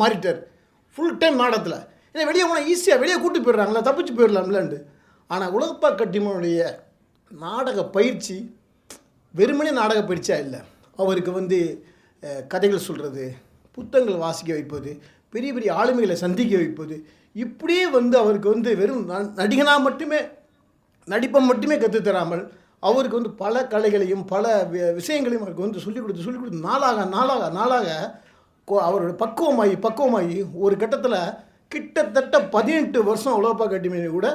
மாறிட்டார். ஃபுல் டைம் நாடகத்தில். ஏன்னா வெளியே போனால் ஈஸியாக வெளியே கூட்டி போயிடுறாங்களா, தப்பிச்சு போயிடலாம்லன்ட்டு. ஆனால் உலகப்பா கட்டிமனுடைய நாடக பயிற்சி வெறுமனே நாடக பயிற்சியாக இல்லை, அவருக்கு வந்து கதைகள் சொல்கிறது, புத்தகங்கள் வாசிக்க வைப்பது, பெரிய பெரிய ஆளுமைகளை சந்திக்க வைப்பது, இப்படியே வந்து அவருக்கு வந்து வெறும் நடிகனாக மட்டுமே நடிப்பை மட்டுமே கற்றுத்தராமல் அவருக்கு வந்து பல கலைகளையும் பல விஷயங்களையும் அவருக்கு வந்து சொல்லிக் கொடுத்து நாளாக அவரோட பக்குவமாகி ஒரு கட்டத்தில் கிட்டத்தட்ட 18 வருஷம் உலகப்பா அகாடமியை கூட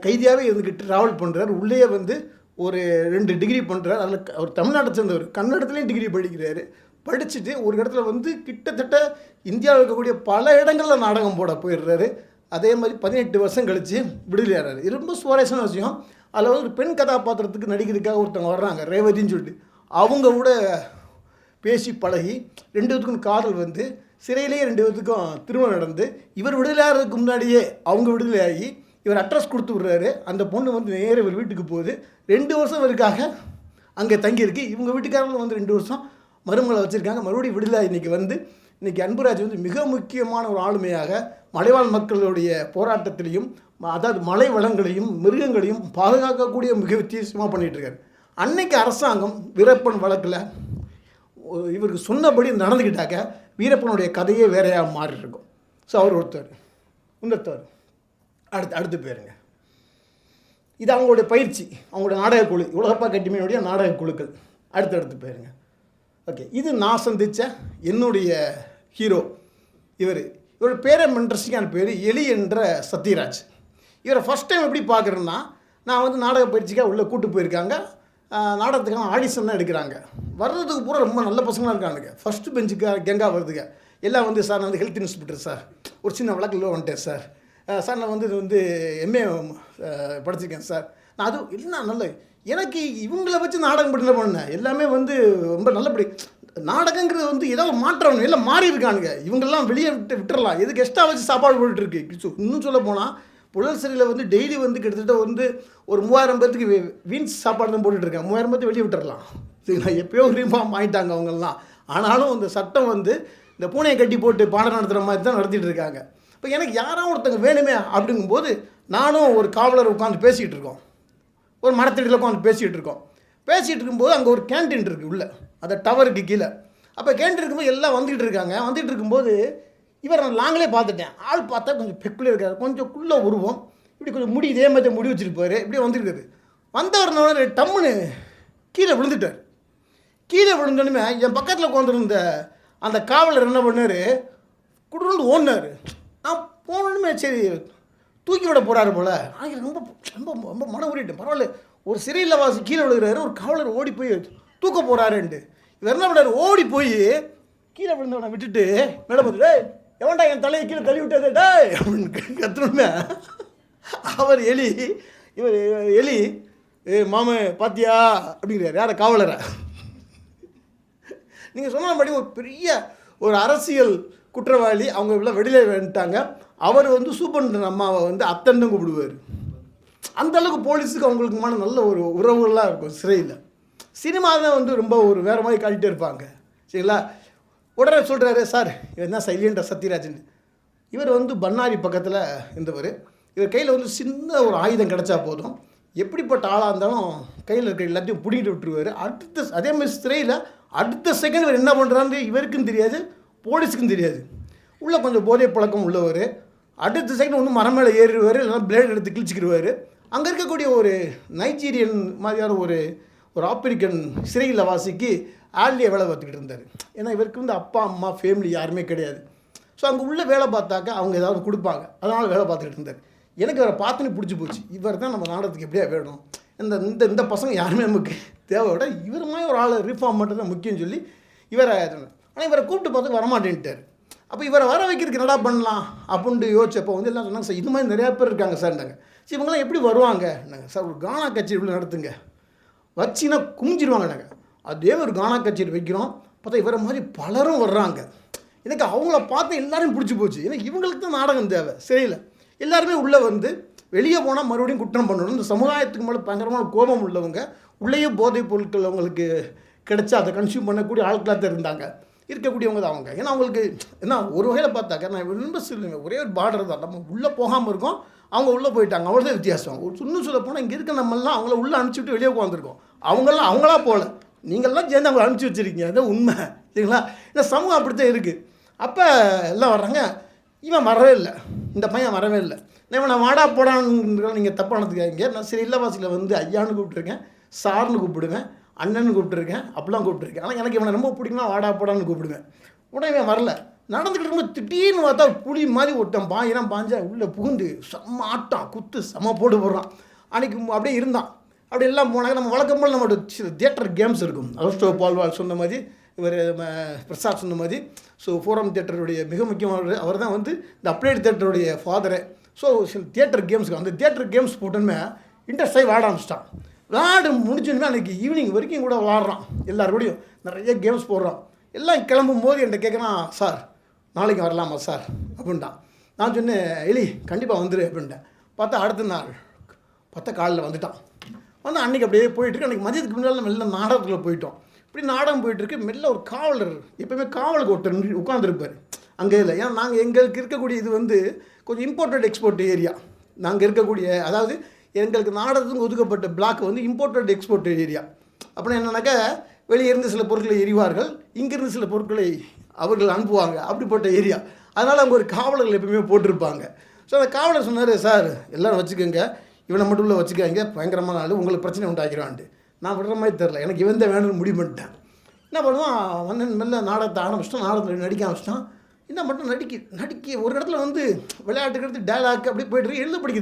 கைதியாகவே இருந்துக்கிட்டு ட்ராவல் பண்ணுறார். உள்ளே வந்து ஒரு 2 டிகிரி பண்ணுறார். அதில் அவர் தமிழ்நாட்டை சேர்ந்தவர், கன்னடத்துலேயும் டிகிரி படிக்கிறாரு. படிச்சுட்டு ஒரு இடத்துல வந்து கிட்டத்தட்ட இந்தியாவில் இருக்கக்கூடிய பல இடங்களில் நாடகம் போட போயிடுறாரு. அதே மாதிரி 18 வருஷம் கழித்து விடுதலையாகிறாரு. இது ரொம்ப சுவாரஸ்யமான விஷயம். அதில் வந்து ஒரு பெண் கதாபாத்திரத்துக்கு நடிக்கிறதுக்காக ஒருத்தவங்க வர்றாங்க, ரேவதின்னு சொல்லிட்டு. அவங்க கூட பேசி பழகி 2 பேத்துக்கும் காதல் வந்து சிறையிலேயே 2 பேத்துக்கும் திருமணம் நடந்து இவர் விடுதலையாகிறதுக்கு முன்னாடியே அவங்க விடுதலையாகி இவர் அட்ரஸ் கொடுத்து விட்றாரு. அந்த பொண்ணு வந்து நேர இவர் வீட்டுக்கு போகுது. 2 வருஷம் இவருக்காக அங்கே தங்கியிருக்கு. இவங்க வீட்டுக்காரங்களும் வந்து 2 வருஷம் மருமகளை வச்சுருக்காங்க. மறுபடியும் விடுதலை இன்றைக்கி வந்து இன்றைக்கி அன்புராஜ் வந்து மிக முக்கியமான ஒரு ஆளுமையாக மலைவாழ் மக்களுடைய போராட்டத்திலையும், அதாவது மலை வளங்களையும் மிருகங்களையும் பாதுகாக்கக்கூடிய மிக வித்தியாசமாக பண்ணிகிட்ருக்காரு. அன்னைக்கு அரசாங்கம் வீரப்பன் வழக்கில் இவருக்கு சொன்னபடி நடந்துக்கிட்டாக்க வீரப்பனுடைய கதையே வேறையாக மாறி இருக்கும். ஸோ அவர் ஒருத்தர். இன்னொருத்தர் அடுத்து பேருங்க. இது அவங்களுடைய பயிற்சி, அவங்களுடைய நாடகக்குழு, உலகப்பா அகாடமியுடைய நாடக குழுக்கள். அடுத்தடுத்து பேருங்க. ஓகே, இது நான் சந்தித்த என்னுடைய ஹீரோ. இவரோட பேரே இன்ட்ரெஸ்டிங்கான பேர் எலி என்ற சத்யராஜ். இவரை ஃபஸ்ட் டைம் எப்படி பார்க்குறேன்னா, நான் வந்து நாடக பயிற்சிக்காக உள்ளே கூப்பிட்டு போயிருக்காங்க. நாடகத்துக்கான ஆடிஷன் தான் எடுக்கிறாங்க. வர்றதுக்கு பூரா ரொம்ப நல்ல பசங்களாக இருக்கானுங்க. ஃபஸ்ட்டு பெஞ்சுக்கு கெங்காக வருதுங்க. எல்லாம் வந்து சார் நான் வந்து ஹெல்த் இன்ஸ்பெக்டர் சார், ஒரு சின்ன வழக்கில் வந்துட்டேன் சார், நான் வந்து இது வந்து எம்ஏ படிச்சிருக்கேன் சார். நான் அது என்ன நல்ல எனக்கு இவங்கள வச்சு நாடகம் பண்ணல பண்ணேன். எல்லாமே வந்து ரொம்ப நல்லபடி. நாடகங்கிறது வந்து ஏதோ மாற்றம் எல்லாம் மாறி இருக்கானுங்க. இவங்கெல்லாம் வெளியே விட்டுறலாம். எதுக்கு எக்ஸ்ட்ரா வச்சு சாப்பாடு போட்டுருக்கு. இன்னும் சொல்ல போனால் புழல் சிறையில் வந்து டெய்லி வந்து கிட்டத்தட்ட வந்து ஒரு 3000 பேர்த்துக்கு வீண் சாப்பாடு தான் போட்டுட்ருக்கேன். 3000 பேர்த்து வெளியே விட்டுறலாம். சரிங்களா? எப்போயோ ரீஃபார்ம் ஆகிட்டாங்க அவங்கெல்லாம். ஆனாலும் இந்த சட்டம் வந்து இந்த பூனையை கட்டி போட்டு பாடம் நடத்துகிற மாதிரி தான் நடத்திட்டு இருக்காங்க. இப்போ எனக்கு யாராவது ஒருத்தங்க வேணுமே அப்படிங்கும்போது நானும் ஒரு காவலர் உட்காந்து பேசிகிட்டு இருக்கோம். ஒரு மரத்தடியில் உட்காந்து பேசிகிட்டு இருக்கும்போது அங்கே ஒரு கேன்டீன் இருக்குது உள்ளே, அந்த டவருக்கு கீழே. அப்போ கேன்டீன் இருக்கும்போது எல்லாம் வந்துகிட்டு இருக்காங்க. வந்துகிட்டு இருக்கும்போது இவர் நான் லாங்கிலே பார்த்துட்டேன். ஆள் பார்த்தா கொஞ்சம் பெக்குள்ளே இருக்கார், கொஞ்சம் குள்ளே உருவம், இப்படி கொஞ்சம் முடி இதே மாதிரி முடி வச்சுருப்பார். இப்படியே வந்துருக்காரு. வந்தவர்னோட டம்முன்னு கீழே விழுந்துட்டார். கீழே விழுந்தோடனே என் பக்கத்தில் உட்காந்துருந்த அந்த காவலர் என்ன பண்ணார், குடுந்து ஓடினார். நான் போனோடனே சரி தூக்கி விட போகிறாரு போல். ஆனால் ரொம்ப ரொம்ப ரொம்ப மன உரிட்டேன். பரவாயில்ல, ஒரு சிறையில் வாசி கீழே விழுகிறாரு, ஒரு காவலர் ஓடி போய் தூக்க போகிறாருன்ட்டு. இவர் என்ன பண்ணார், ஓடி போய் கீழே விழுந்தவனை விட்டுட்டு மேடம் பார்த்துட்டு எவன்டா என் தலையை கீழே தள்ளி விட்டது டே அப்படின்னு கத்துணுமே. அவர் எலி மாம பாத்தியா அப்படிங்கிறார். யாரை? காவலரை. நீங்கள் சொன்னபடி ஒரு பெரிய ஒரு அரசியல் குற்றவாளி, அவங்க இவ்வளோ வெளியில் வந்துட்டாங்க. அவர் வந்து சூப்பர் அம்மாவை வந்து அத்தன்னு கூப்பிடுவார். அந்தளவுக்கு போலீஸுக்கு அவங்களுக்குமான நல்ல ஒரு உறவுகள்லாம் இருக்கும் சிறையில். சினிமா தான் வந்து ரொம்ப ஒரு வேறு மாதிரி காட்டிகிட்டே இருப்பாங்க. சரிங்களா? உடனே சொல்கிறாரு, சார் இவர் தான் சைலண்டாக சத்யராஜன். இவர் வந்து பண்ணாரி பக்கத்தில் இருந்தவர். இவர் கையில் வந்து சின்ன ஒரு ஆயுதம் கிடச்சா போதும், எப்படிப்பட்ட ஆளாக இருந்தாலும் கையில் இருக்கிற எல்லாத்தையும் பிடிக்கிட்டு விட்டுருவார். அதேமாதிரி சிறையில் அடுத்த செகண்ட் இவர் என்ன பண்ணுறான்னு இவருக்கும் தெரியாது, போலீஸுக்கும் தெரியாது. உள்ளே கொஞ்சம் போதை பழக்கம் உள்ளவர். அடுத்த செகண்ட் ஒன்று மரம் மேலே ஏறிடுவார், இல்லைனா பிளேட் எடுத்து கிழிச்சிக்கிடுவார். அங்கே இருக்கக்கூடிய ஒரு நைஜீரியன் மாதிரியான ஒரு ஆப்பிரிக்கன் சிறையில் வாசிக்கு ஆள்லேயே வேலை பார்த்துக்கிட்டு இருந்தார். ஏன்னா இவருக்கு வந்து அப்பா அம்மா ஃபேமிலி யாருமே கிடையாது. ஸோ அங்கே உள்ளே வேலை பார்த்தாக்க அவங்க ஏதாவது கொடுப்பாங்க, அதனால் வேலை பார்த்துக்கிட்டு இருந்தார். எனக்கு இவரை பார்த்துன்னு பிடிச்சி போச்சு. இவர் தான் நம்ம நாடகத்துக்கு எப்படியா வேணும், இந்த பசங்க யாருமே நமக்கு தேவையோட இவர் மாதிரி ஒரு ஆளை ரீஃபார்ம் மட்டும் தான் முக்கியம்னு சொல்லி இவரை. ஆனால் இவரை கூப்பிட்டு பார்த்து வரமாட்டேன்ட்டார். அப்போ இவரை வர வைக்கிறதுக்கு என்னடா பண்ணலாம் அப்படின்ட்டு யோசிச்சப்போ வந்து எல்லாம் சொன்னாங்க, சார் இது மாதிரி நிறையா பேர் இருக்காங்க சார். நாங்கள் சரி இவங்களாம் எப்படி வருவாங்க நாங்கள் சார், ஒரு கானா கச்சேரி இப்படி நடத்துங்க, வச்சின்னா குமிஞ்சிருவாங்க. நாங்கள் அதே ஒரு கானா கச்சேரி வைக்கிறோம். பார்த்தா இவரை மாதிரி பலரும் வர்றாங்க. எனக்கு அவங்கள பார்த்து எல்லாரையும் பிடிச்சி போச்சு. ஏன்னா இவங்களுக்கு தான் நாடகம் தேவை. சரியில்ல, எல்லாருமே உள்ளே வந்து வெளியே போனால் மறுபடியும் குற்றம் பண்ணணும். இந்த சமுதாயத்துக்கு மேலே பயங்கரமான கோபம் உள்ளவங்க, உள்ளேயே போதைப் பொருட்கள் அவங்களுக்கு கிடைச்சா அதை கன்சியூம் பண்ணக்கூடிய ஆட்களாக தான் இருந்தாங்க, இருக்கக்கூடியவங்க தான் அவங்க. ஏன்னா அவங்களுக்கு என்ன ஒரு வகையில் பார்த்தாக்க நான் ரொம்ப சொல்லுங்க, ஒரே ஒரு பார்டர் தான். நம்ம உள்ளே போகாமல் இருக்கோம், அவங்க உள்ளே போயிட்டாங்க, அவ்வளோதான் வித்தியாசம். ஒரு இன்னும் சொல்ல போனால் இங்கே இருக்க நம்மளாம் அவங்கள உள்ளே அனுப்பிச்சிவிட்டு வெளியே உட்காந்துருக்கோம். அவங்களாம் அவங்களா போகல, நீங்கள்லாம் சேர்ந்து அவங்க அனுப்பிச்சி வச்சுருக்கீங்க, அதுதான் உண்மை சரிங்களா. இந்த சமூகம் அப்படித்தான் இருக்குது. அப்போ எல்லாம் வர்றாங்க, இவன் வரவே இல்லை, இந்த பையன் வரவே இல்லை. நான் வாடா போடான்னு நீங்கள் தப்பானதுக்காங்க. நான் சரி இல்லவாசியில் வந்து ஐயான்னு கூப்பிட்ருக்கேன், சார்னு கூப்பிடுவேன், அண்ணன்னு கூப்பிட்டுருக்கேன், அப்படிலாம் கூப்பிட்டுருக்கேன். ஆனால் எனக்கு இவனை ரொம்ப பிடிக்கும்னா வாடா போடான்னு கூப்பிடுவேன். உடனே இவன் வரல. நடந்துக்கிட்டு இருக்கும்போது திடீர்னு பார்த்தா புளி மாதிரி ஒருத்தன் பாயிரம் பாஞ்சா உள்ளே புகுந்து செம்ம ஆட்டம் குத்து செம்ம போடுறான். அன்றைக்கி அப்படியே இருந்தான். அப்படி எல்லாம் போனாங்க. நம்ம வழக்கம் போல் நம்மளோட தியேட்டர் கேம்ஸ் இருக்கும். அகஸ்டோ பால்வால் சொன்ன மாதிரி, இவர் பிரசாத் சொன்ன மாதிரி. ஸோ ஃபோரம் தியேட்டருடைய மிக முக்கியமான அவர் தான் வந்து இந்த அப்டேட் தியேட்டருடைய ஃபாதரு. ஸோ தியேட்டர் கேம்ஸுக்கு அந்த தியேட்டர் கேம்ஸ் போட்டோன்னே இன்ட்ரெஸ்ட் ஆகி விளாட ஆரம்பிச்சிட்டான். விளாடு முடிச்சோன்னே அன்றைக்கி ஈவினிங் வரைக்கும் கூட விளாட்றான். எல்லாருக்கூடையும் நிறைய கேம்ஸ் போடுறான். எல்லாம் கிளம்பும் போது என்கிட்ட கேட்குறான், சார் நாளைக்கு வரலாமா சார் அப்படின்ட்டான். நான் சொன்னேன், எலி கண்டிப்பாக வந்துடு அப்படின்ட்டேன். பார்த்தா அடுத்த நாள் காலையில் வந்துட்டான். வந்து அன்றைக்கி அப்படியே போயிட்டுருக்கு. அன்றைக்கி மதியத்துக்கு முன்னால் மெல்ல நாடகத்தில் போயிட்டோம். இப்படி நாடகம் போயிட்டுருக்கு. மெல்ல ஒரு காவலர், எப்போயுமே காவலுக்கு ஒருத்தர் உட்காந்துருப்பார் அங்கே. இல்லை ஏன்னா நாங்கள் எங்களுக்கு இருக்கக்கூடிய இது வந்து கொஞ்சம் இம்போர்ட்டட் எக்ஸ்போர்ட் ஏரியா. நாங்கள் இருக்கக்கூடிய அதாவது எங்களுக்கு நாடகத்துக்கு ஒதுக்கப்பட்ட பிளாக் வந்து இம்போர்ட்டட் எக்ஸ்போர்ட் ஏரியா. அப்படின்னா என்னன்னாக்கா வெளியே இருந்து சில பொருட்களை எரிவார்கள், இங்கேருந்து சில பொருட்களை அவர்கள் அனுப்புவாங்க, அப்படிப்பட்ட ஏரியா. அதனால் அவங்க ஒரு காவலர்கள் எப்பவுமே போட்டிருப்பாங்க. ஸோ அந்த காவலர் சொன்னார், சார் எல்லோரும் வச்சுக்கோங்க, இவனை மட்டும் உள்ள வச்சுக்காங்க, பயங்கரமான ஆள், உங்களுக்கு பிரச்சனை உண்டாக்கிறான்ட்டு. நான் விடுற மாதிரி தெரில, எனக்கு இவன் தான் வேணும்னு முடிவு பண்ணிட்டேன். என்ன பண்ணுவான், வந்து மெல்ல நாடகத்தை ஆரம்பிச்சிட்டான். நாடகத்தில் நடிக்க ஆரம்பிச்சிட்டான். இந்த மட்டும் நடிக்க ஒரு இடத்துல வந்து விளையாட்டுக்கு எடுத்து டைலாக் அப்படி போய்ட்டு எழுத படிக்க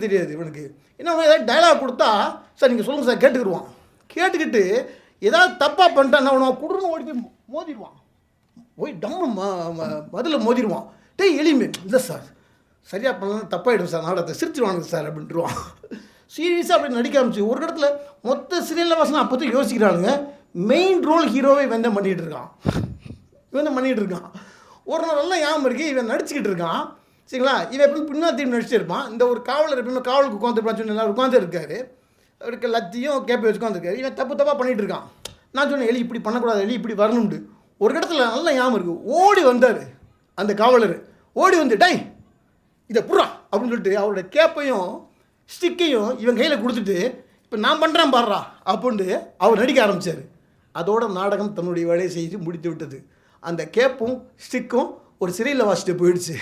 தெரியாது இவனுக்கு. என்ன ஏதாவது டைலாக் கொடுத்தா, சார் நீங்கள் சொல்லுங்கள் சார் கேட்டுக்கிடுவான். கேட்டுக்கிட்டு ஏதாவது தப்பாக பண்ணிட்டான் அவன் குடுன்னு ஓடி போய் மோதிடுவான். போய் டம்மு பதில் மோதிடுவான். எளிமை இல்லை சார், சரியாக பண்ணலாம், தப்பாகிடும் சார், நாடகத்தை சிரிச்சிடுவானுங்க சார் அப்படின்ட்டுருவான். சீரியஸாக அப்படி நடிக்க ஆரம்பிச்சு ஒரு இடத்துல மொத்த சீரியலில் வாசனை அப்போ தான் யோசிக்கிறானுங்க. மெயின் ரோல் ஹீரோவை இவன் தான் பண்ணிகிட்டு இருக்கான். ஒரு நாளெல்லாம் ஞாபகம் இருக்கு, இவன் நடிச்சுக்கிட்டு இருக்கான் சரிங்களா. இவன் எப்பவுமே பின்னாடி நடிச்சுட்டு இருப்பான். இந்த ஒரு காவலர் எப்பவுமே காவலுக்கு உட்காந்துருப்பான்னு சொல்லி எல்லாரும் உட்காந்து இருக்காரு. அவருக்கு லத்தியும் கேப்பை வச்சு உட்காந்துருக்காரு. இவன் தப்பாக பண்ணிகிட்டு இருக்கான். நான் சொன்னேன், எலி இப்படி பண்ணக்கூடாது, எலி இப்படி வரணும்ட்டு. ஒரு இடத்துல நல்லா ஞாபகம் இருக்குது, ஓடி வந்தார் அந்த காவலர். ஓடி வந்து டை இதை புறா அப்படின்னு சொல்லிட்டு அவரோட கேப்பையும் ஸ்டிக்கையும் இவன் கையில் கொடுத்துட்டு, இப்போ நான் பண்ணுறேன் பாடுறா அப்படின்ட்டு அவர் நடிக்க ஆரம்பித்தார். அதோட நாடகம் தன்னுடைய வேலையை செய்து முடித்து விட்டது. அந்த கேப்பும் ஸ்டிக்கும் ஒரு சிறையில் வாசிட்டு போயிடுச்சு.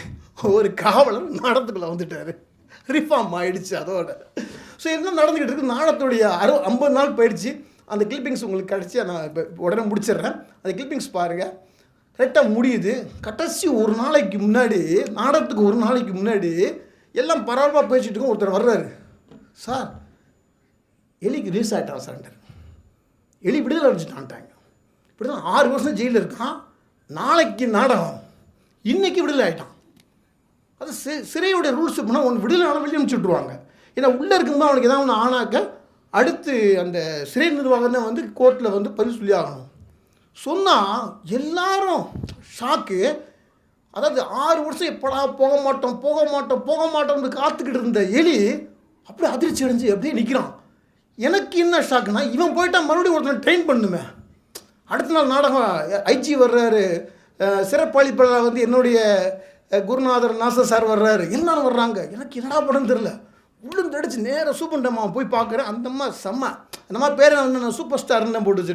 ஒரு காவலர் நாடகத்துக்குள்ளே வந்துட்டார். ரிஃபார்ம் ஆகிடுச்சு அதோட. ஸோ என்ன நடந்துக்கிட்டு இருக்குது, நாடகத்துடைய 50 நாள் போயிடுச்சு. அந்த கிளிப்பிங்ஸ் உங்களுக்கு கிடச்சி நான் இப்போ உடனே முடிச்சிடுறேன். அந்த கிளிப்பிங்ஸ் பாருங்கள், கரெக்டாக முடியுது. கடைசி ஒரு நாளைக்கு முன்னாடி, நாடகத்துக்கு ஒரு நாளைக்கு முன்னாடி எல்லாம் பரவாயில்ல பேசிகிட்டு இருக்கோம். ஒருத்தர் வர்றாரு, சார் எலிக்கு ரிலீஸ் ஆகிட்டான் சார், எலி விடுதலை அடிச்சுட்டான்ட்டாங்க. இப்படி தான் 6 வருஷம் ஜெயிலில் இருக்கான். நாளைக்கு நாடகம், இன்றைக்கி விடுதலை ஆகிட்டான். அது சிறையோடைய ரூல்ஸ் பண்ணால் ஒன்று விடுதலை ஆனால் வெளியே அனுப்பிச்சி விட்ருவாங்க. ஏன்னா உள்ளே இருக்கும்போது அவனுக்கு எதாவது ஒன்று ஆனாக்க அடுத்து அந்த சிறை நிர்வாகம் தான் வந்து கோர்ட்டில் வந்து பதில் சொல்லி ஆகணும். சொன்னால் எல்லாரும் ஷாக்கு. அதாவது 6 வருஷம் எப்படா போக மாட்டோம்னு காத்துக்கிட்டு இருந்த எலி அப்படியே அதிர்ச்சி அடைஞ்சு அப்படியே நிற்கிறான். எனக்கு என்ன ஷாக்குன்னா, இவன் போயிட்டால் மறுபடியும் ஒருத்தனை ட்ரெயின் பண்ணுமே. அடுத்த நாள் நாடகம் ஐஜி வர்றாரு, சிறப்பளிப்பாளர் வந்து என்னுடைய குருநாதர் நாசர் சார் வர்றாரு, எல்லாரும் வர்றாங்க. எனக்கு என்னடா படம் தெரில, உளுந்தடிச்சு நேராக சூப்பர்டம்மா போய் பார்க்குறேன். அந்தம்மா செம்ம, அந்த மாதிரி பேரை வந்து நான் சூப்பர் ஸ்டார்னு போட்டு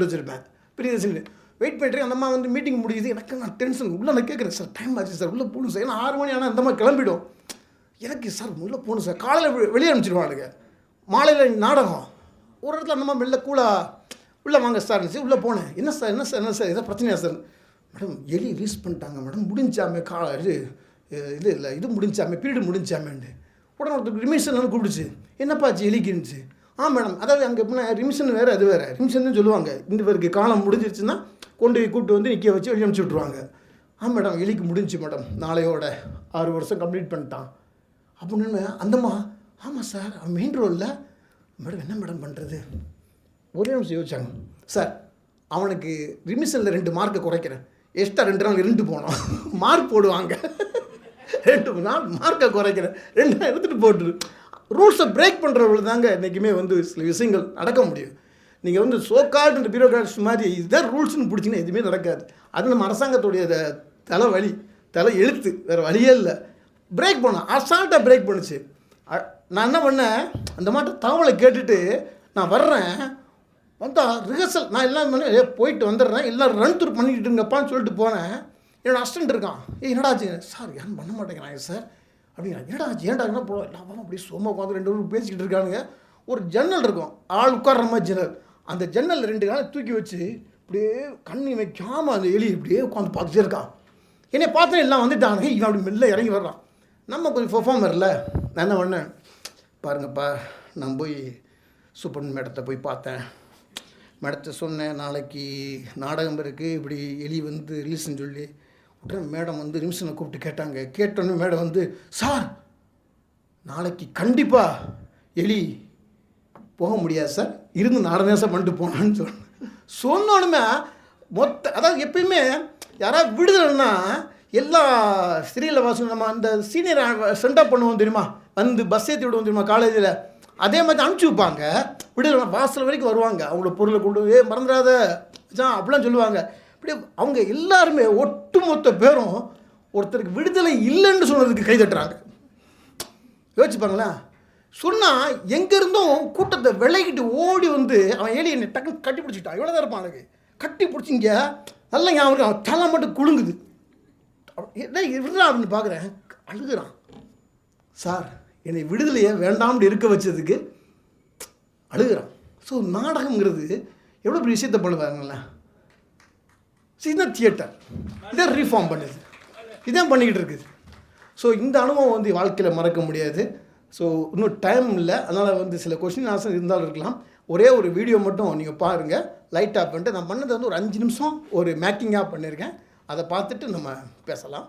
வச்சுருப்பேன். பிரியதர்ஷினி வெயிட் பண்ணிட்டு அந்த அம்மா வந்து மீட்டிங் முடியுது. எனக்கு நான் டென்ஷன் உள்ளே நான் கேட்குறேன், சார் டைம் ஆச்சு சார், உள்ளே போகணும் சார். ஏன்னா 6 மணி ஆனால் அந்த மாதிரி கிளம்பிடும். எனக்கு சார் உள்ளே போகணும் சார். காலையில் வெளியே அனுப்பிச்சிடுவானுங்க, மாலையில் நாடகம். ஒரு இடத்துல அந்த மாதிரி மெல்ல உள்ளே வாங்க சார் இருந்துச்சு. உள்ளே போனேன். என்ன சார் எதாவது பிரச்சனையா சார்? மேடம் எலி ரிலீஸ் பண்ணிட்டாங்க மேடம், முடிஞ்சாமே இது முடிஞ்சாமே, பீரியடு முடிஞ்சாமேண்டு. உடனே ஒருத்தர் ரிமிஷன் கூப்பிடுச்சு. என்னப்பாச்சு எலிக்குன்னுச்சு. மேடம், அதாவது அங்கே எப்படின்னா ரிமிஷன் வேறு, அது வேறு. ரிமிஷன் சொல்லுவாங்க, இந்த பேருக்கு காலம் முடிஞ்சிருச்சுன்னா கொண்டு போய் கூப்பிட்டு வந்து நிற்க வச்சு வெளியே அனுப்பிச்சி விட்ருவாங்க. மேடம் எலிக்கு முடிஞ்சு மேடம், நாளையோட 6 வருஷம் கம்ப்ளீட் பண்ணிட்டான் அப்படின்னு. அந்தம்மா ஆமாம் சார், அவன் மெயின் ரோலில். மேடம் என்ன மேடம் பண்ணுறது? ஒரே நிமிஷம் யோசிச்சாங்க. சார் அவனுக்கு ரிமிஷனில் 2 மார்க்கை குறைக்கிறேன், எக்ஸ்ட்ரா 2 நாள் 2 போனோம் மார்க் போடுவாங்க. 2 நாள் மார்க்கை குறைக்கிறேன், 2 நாள் எடுத்துகிட்டு போட்டுரு. ரூல்ஸை பிரேக் பண்ணுறவர்கள் தாங்க இன்றைக்குமே வந்து சில விஷயங்கள் நடக்க முடியும். நீங்கள் வந்து சோகால்டு பியூரோக்ராட்ஸ் மாதிரி இதுதான் ரூல்ஸ்னு பிடிச்சிங்கன்னா எதுவுமே நடக்காது. அது நம்ம அரசாங்கத்துடைய தலை எழுத்து, வேறு வழியே இல்லை. பிரேக் பண்ணோம், அசால்ட்டாக பிரேக் பண்ணுச்சு. நான் என்ன பண்ணேன், அந்த மாட்ட தகவலை கேட்டுட்டு நான் வர்றேன். வந்தால் ரிஹர்சல் நான் எல்லாம் போயிட்டு வந்துடுறேன், எல்லாம் ரன் த்ரூ பண்ணிக்கிட்டு இருங்கப்பான்னு சொல்லிட்டு போனேன். என்னோட அசிஸ்டன்ட் இருக்கான், என்னடாச்சு சார், யாரும் பண்ண மாட்டேங்கிறாங்க சார் அப்படின்னா. என்னடாச்சு ஏன்டாங்கன்னா போல எல்லாம் அப்படியே சும்மா உட்காந்து 2 பேரும் பேசிக்கிட்டு இருக்கானுங்க. ஒரு ஜன்னல் இருக்கும், ஆள் உட்கார்ற மாதிரி ஜன்னல். அந்த ஜன்னல் 2 காலை தூக்கி வச்சு இப்படியே கண்ணி வைக்காமல் அந்த எலி இப்படியே உட்காந்து பார்த்துட்டே இருக்கான். என்னை பார்த்தா எல்லாம் வந்துட்டானுங்க, இவன் அப்படி மெல்ல இறங்கி வர்றான். நம்ம கொஞ்சம் பெர்ஃபார்மரில் நான் என்ன பண்ணேன், பாருங்கப்பா நான் போய் சூப்பர் மேடத்தை போய் பார்த்தேன், மேடத்தை சொன்னேன் நாளைக்கு நாடகம் இருக்குது, இப்படி எலி வந்து ரிலீஸ்ன்னு சொல்லி. உடனே மேடம் வந்து நிமிஷனை கூப்பிட்டு கேட்டாங்க. கேட்டோன்னே மேடம் வந்து, சார் நாளைக்கு கண்டிப்பாக எலி போக முடியாது சார், இருந்து நாடகம் சார் பண்ணிட்டு போனான்னு சொன்னோன்னுமே அதாவது எப்பயுமே யாராவது விடுதலைன்னா எல்லா ஸ்திரீல வாசம் நம்ம அந்த சீனியர் சென்டப் பண்ணுவோம் தெரியுமா, வந்து பஸ் ஏற்றி விடுவோம் தெரியுமா காலேஜில், அதே மாதிரி அனுப்பிச்சி வைப்பாங்க. விடுதலை வாசல் வரைக்கும் வருவாங்க, அவங்களோட பொருளை கொண்டு மறந்துடாத அப்படிலாம் சொல்லுவாங்க. இப்படி அவங்க எல்லாருமே ஒட்டுமொத்த பேரும் ஒருத்தருக்கு விடுதலை இல்லைன்னு சொன்னதுக்கு கை தட்டுறாங்க. யோசிச்சுப்பாங்களேன். சொன்னால் எங்கேருந்தும் கூட்டத்தை விலகிட்டு ஓடி வந்து அவன் ஏழி என்னை டக்குன்னு கட்டி பிடிச்சிட்டான். இவ்வளோ தான் இருப்பான், எனக்கு கட்டி பிடிச்சிங்க நல்லா ஞாபகம், அவன் தலை மட்டும் குலுங்குது. என்ன விடுறான் அப்படின்னு பார்க்குறேன், அழுகுறான். சார் என்னை விடுதலையை வேண்டாம்னு இருக்க வச்சதுக்கு அழுகுறான். ஸோ நாடகங்கிறது எவ்வளோ பெரிய விஷயத்தை பண்ணுவாங்களே. இதுதான் தியேட்டர், இதை ரீஃபார்ம் பண்ணுது, இதான் பண்ணிக்கிட்டு இருக்குது. ஸோ இந்த அனுபவம் வந்து வாழ்க்கையில் மறக்க முடியாது. ஸோ இன்னும் டைம் இல்லை, அதனால் வந்து சில கொஸ்டின் ஆன்சர் இருந்தாலும் இருக்கலாம். ஒரே ஒரு வீடியோ மட்டும் நீங்கள் பாருங்கள், லைட் ஆஃப் பண்ணிட்டு. நான் பண்ணது வந்து ஒரு 5 நிமிஷம் ஒரு மேக்கிங்காக பண்ணியிருக்கேன், அதை பார்த்துட்டு நம்ம பேசலாம்.